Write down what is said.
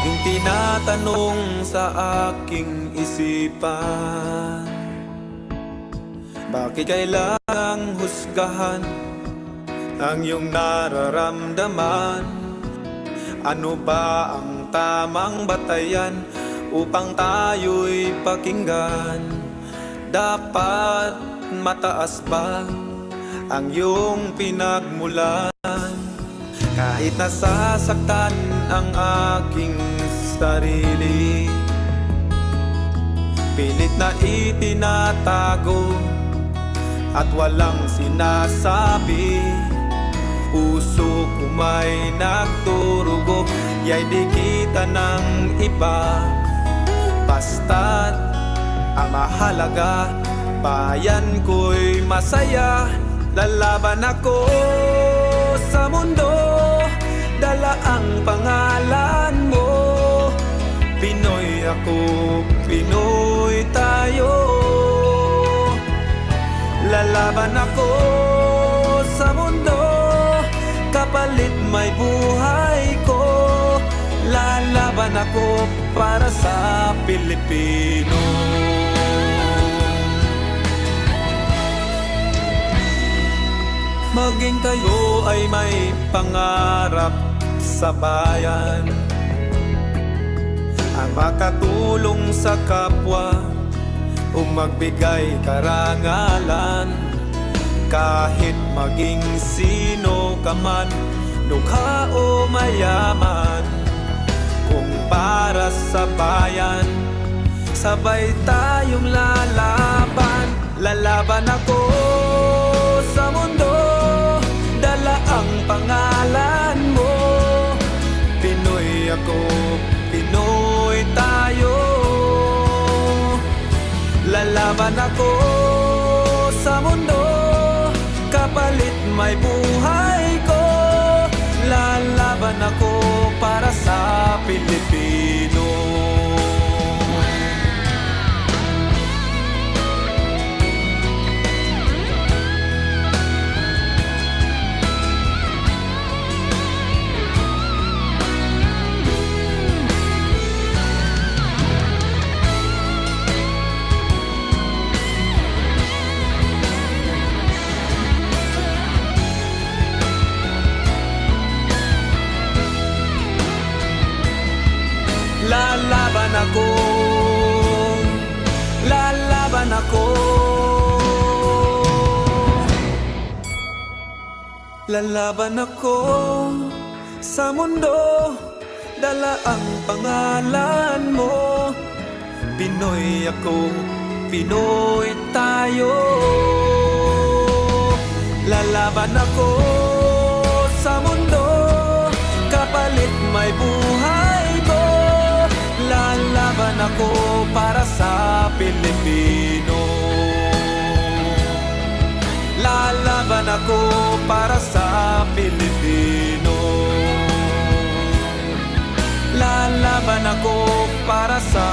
Laging tinatanong sa aking isipan, bakit kailangang husgahan ang iyong nararamdaman? Ano ba ang tamang batayan upang tayo'y pakinggan? Dapat mataas ba ang iyong pinagmulan? Kahit nasasaktan ang aking sarili, pilit na itinatago at walang sinasabi. Puso ko may nagturugo, ya'y di kita ng iba. Basta't ang mahalaga, bayan ko'y masaya. Lalaban ako sa mundo, dala ang pangalan mo. Pinoy ako, Pinoy tayo. Lalaban ako sa mundo, kapalit may buhay ko. Lalaban ako para sa Pilipino. Maging tayo ay may pangarap sa bayan, ang makatulong sa kapwa o magbigay karangalan. Kahit maging sino ka man, dukha o mayaman, kung para sa bayan, sabay tayong lalaban. Lalaban ako sa mundo, dala ang pangalan mo. Pinoy ako, Pinoy tayo. Lalaban ako sa mundo, kapalit may buhay ko. Lalaban ako para sa Pilipino. Lalaban ako, lalaban ako. Lalaban ako sa mundo, dala ang pangalan mo. Pinoy ako, Pinoy tayo. Lalaban ako sa mundo, kapalit may buhay ko. Lalaban ako para sa Pilipino. Lalaban ako para sa Pilipino. Lalaban ako para sa